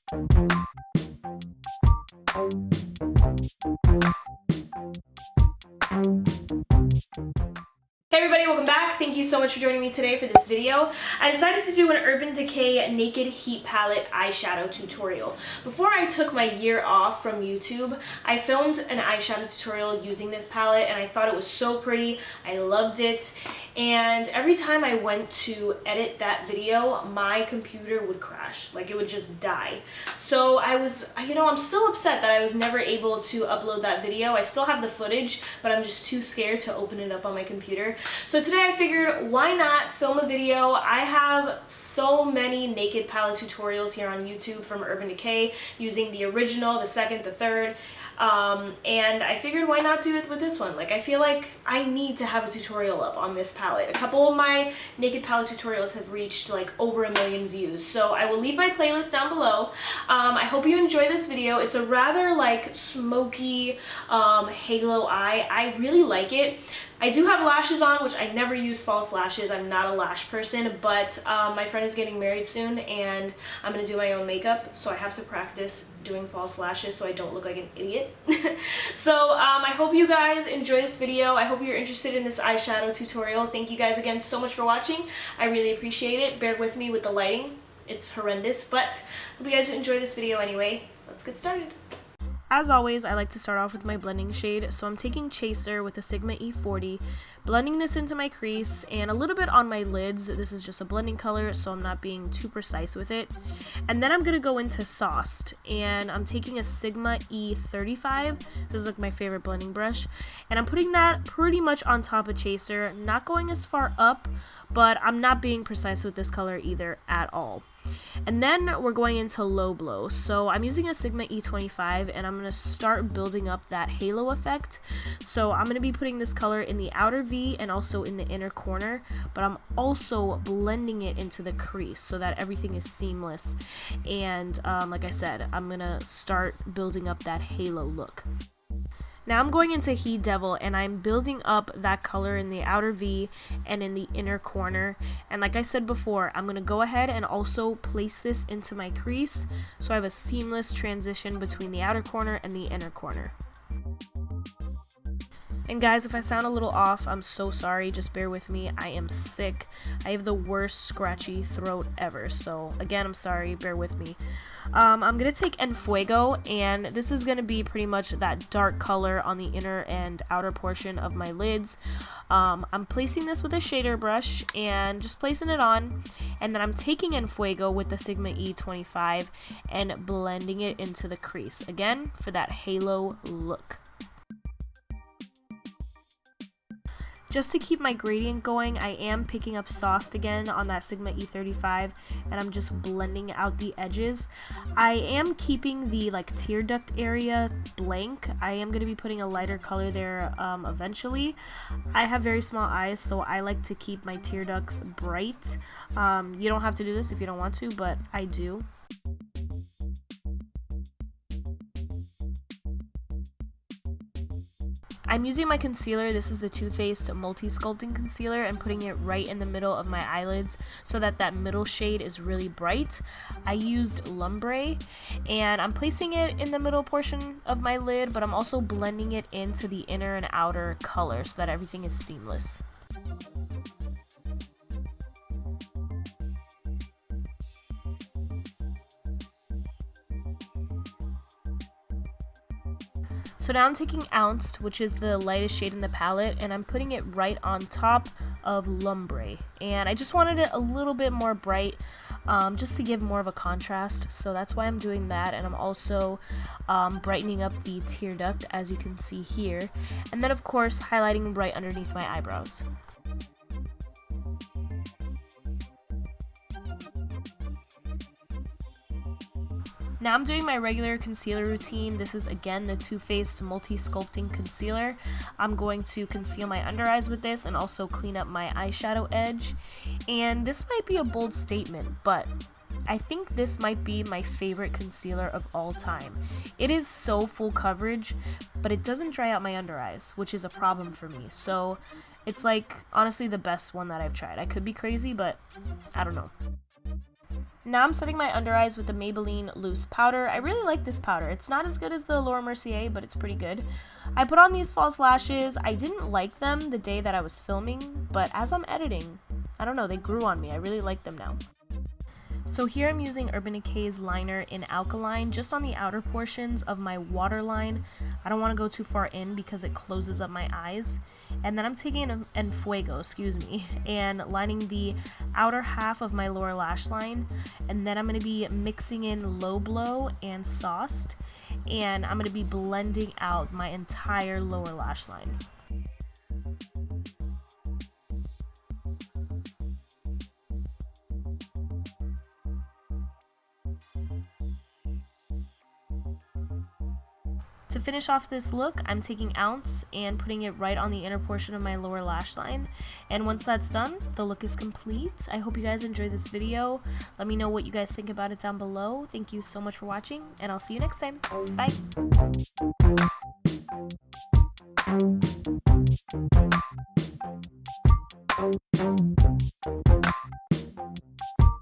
Hey everybody, welcome back. Thank you so much for joining me today for this video. I decided to do an Urban Decay Naked Heat palette eyeshadow tutorial. Before I took my year off from YouTube, I filmed an eyeshadow tutorial using this palette and I thought it was so pretty. I loved it. And every time I went to edit that video, my computer would crash. Like it would just die. So I was, I'm still upset that I was never able to upload that video. I still have the footage, but I'm just too scared to open it up on my computer. So today I figured, why not film a video? I have so many naked palette tutorials here on YouTube from Urban Decay using the original, the second, the third. And I figured why not do it with this one? Like I feel like I need to have a tutorial up on this palette. A couple of my naked palette tutorials have reached like over 1 million views. So I will leave my playlist down below. I hope you enjoy this video. It's a rather like smoky halo eye. I really like it. I do have lashes on, which I never use false lashes. I'm not a lash person, but my friend is getting married soon and I'm going to do my own makeup, so I have to practice doing false lashes so I don't look like an idiot. So I hope you guys enjoy this video. I hope you're interested in this eyeshadow tutorial. Thank you guys again so much for watching. I really appreciate it. Bear with me with the lighting. It's horrendous, but I hope you guys enjoy this video anyway. Let's get started. As always, I like to start off with my blending shade, so I'm taking Chaser with a Sigma E40, blending this into my crease and a little bit on my lids. This is just a blending color, so I'm not being too precise with it. And then I'm going to go into Sauced, and I'm taking a Sigma E35. This is like my favorite blending brush, and I'm putting that pretty much on top of Chaser, not going as far up, but I'm not being precise with this color either at all. And then we're going into Low Blow. So I'm using a Sigma E25 and I'm going to start building up that halo effect. So I'm going to be putting this color in the outer V and also in the inner corner, but I'm also blending it into the crease so that everything is seamless. And like I said, I'm going to start building up that halo look. Now I'm going into He Devil and I'm building up that color in the outer V and in the inner corner. And like I said before, I'm going to go ahead and also place this into my crease so I have a seamless transition between the outer corner and the inner corner. And guys, if I sound a little off, I'm so sorry, just bear with me. I am sick. I have the worst scratchy throat ever, so again, I'm sorry, bear with me. I'm going to take Enfuego, and this is going to be pretty much that dark color on the inner and outer portion of my lids. I'm placing this with a shader brush and just placing it on, and then I'm taking Enfuego with the Sigma E25 and blending it into the crease, again, for that halo look. Just to keep my gradient going, I am picking up Sauced again on that Sigma E35 and I'm just blending out the edges. I am keeping the like tear duct area blank. I am going to be putting a lighter color there eventually. I have very small eyes, so I like to keep my tear ducts bright. You don't have to do this if you don't want to, but I do. I'm using my concealer. This is the Too Faced Multi-Sculpting Concealer and putting it right in the middle of my eyelids so that that middle shade is really bright. I used Lumbre and I'm placing it in the middle portion of my lid, but I'm also blending it into the inner and outer color so that everything is seamless. So now I'm taking Ounced, which is the lightest shade in the palette, and I'm putting it right on top of Lumbre. And I just wanted it a little bit more bright, just to give more of a contrast. So that's why I'm doing that. And I'm also brightening up the tear duct, as you can see here. And then, of course, highlighting right underneath my eyebrows. Now I'm doing my regular concealer routine. This is again the Too Faced Multi-Sculpting Concealer. I'm going to conceal my under eyes with this and also clean up my eyeshadow edge. And this might be a bold statement, but I think this might be my favorite concealer of all time. It is so full coverage, but it doesn't dry out my under eyes, which is a problem for me. So it's like honestly the best one that I've tried. I could be crazy, but I don't know. Now I'm setting my under eyes with the Maybelline loose powder. I really like this powder. It's not as good as the Laura Mercier, but it's pretty good. I put on these false lashes. I didn't like them the day that I was filming, but as I'm editing, I don't know, they grew on me. I really like them now. So here I'm using Urban Decay's liner in Akaline just on the outer portions of my waterline. I don't want to go too far in because it closes up my eyes. And then I'm taking an Enfuego, and lining the outer half of my lower lash line. And then I'm going to be mixing in Low Blow and Sauced. And I'm going to be blending out my entire lower lash line. To finish off this look, I'm taking Ounce and putting it right on the inner portion of my lower lash line. And once that's done, the look is complete. I hope you guys enjoyed this video. Let me know what you guys think about it down below. Thank you so much for watching, and I'll see you next time. Bye!